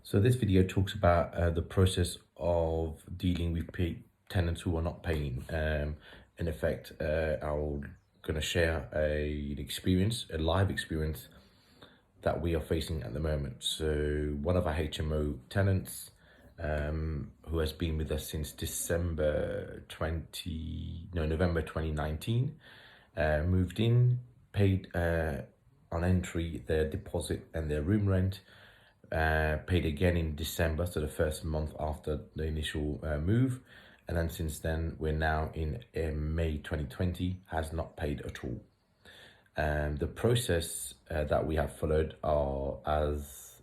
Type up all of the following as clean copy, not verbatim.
So this video talks about the process of dealing with tenants who are not paying. In effect, I'm going to share a live experience that we are facing at the moment. So one of our HMO tenants, who has been with us since November 2019, moved in, paid on entry their deposit and their room rent. Paid again in December, so the first month after the initial move, and then since then we're now in May 2020, has not paid at all. The process that we have followed are as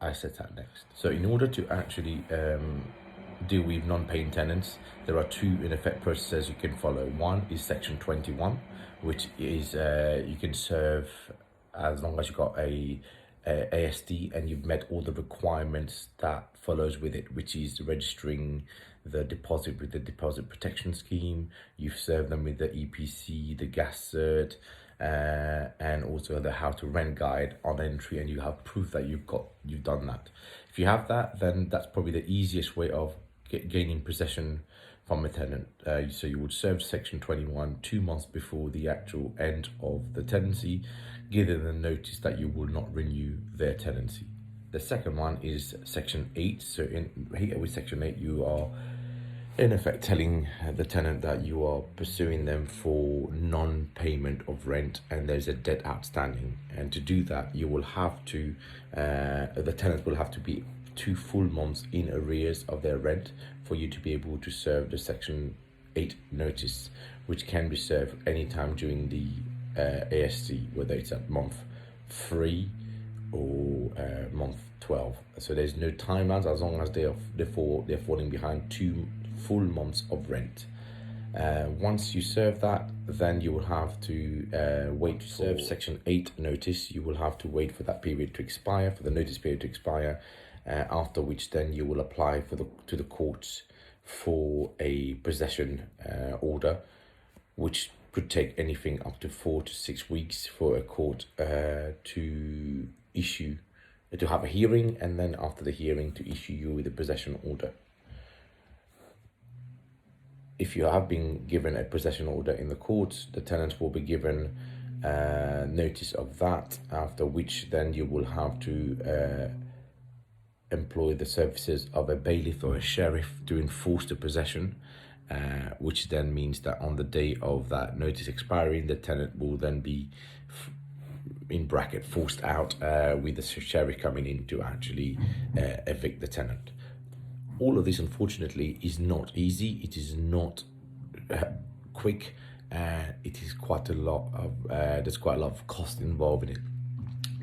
I set out next. So in order to actually deal with non-paying tenants, there are two in effect processes you can follow. One is section 21, which is you can serve as long as you've got a ASD and you've met all the requirements that follows with it, which is registering the deposit with the deposit protection scheme. You've served them with the EPC, the gas cert, and also the how to rent guide on entry, and you have proof that you've done that. If you have that, then that's probably the easiest way of gaining possession from a tenant. So you would serve section 21 2 months before the actual end of the tenancy, give them the notice that you will not renew their tenancy. The second one is section 8. So here with section 8, you are in effect telling the tenant that you are pursuing them for non-payment of rent and there's a debt outstanding. And to do that, you will have to, the tenants will have to be 2 full months in arrears of their rent for you to be able to serve the section 8 notice, which can be served anytime during the ASC, whether it's at month 3 or month 12. So there's no timelines as long as they're falling behind 2 full months of rent. Once you serve that, then you will have to wait to serve section 8 notice. You will have to wait for that period to expire, for the notice period to expire, after which then you will apply to the courts for a possession order, which could take anything up to 4 to 6 weeks for a court to have a hearing, and then after the hearing to issue you with a possession order. If you have been given a possession order in the courts, the tenants will be given notice of that, after which then you will have to employ the services of a bailiff or a sheriff to enforce the possession, which then means that on the day of that notice expiring, the tenant will then be in bracket forced out, with the sheriff coming in to actually evict the tenant. All of this, unfortunately, is not easy. It is not quick. It is quite a lot of there's quite a lot of cost involved in it.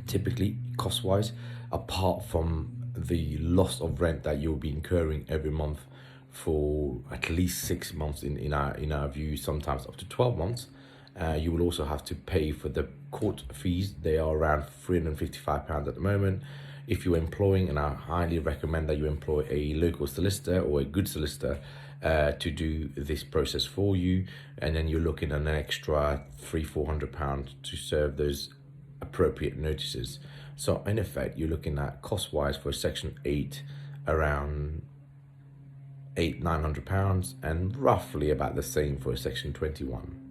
Typically, cost-wise, apart from the loss of rent that you'll be incurring every month for at least 6 months, in our view, sometimes up to 12 months, you will also have to pay for the court fees. They are around £355 at the moment. If you're employing, and I highly recommend that you employ a local solicitor or a good solicitor to do this process for you, and then you're looking at an extra £300-400 to serve those appropriate notices. So in effect, you're looking at cost-wise for section 8 around £800-900, and roughly about the same for section 21.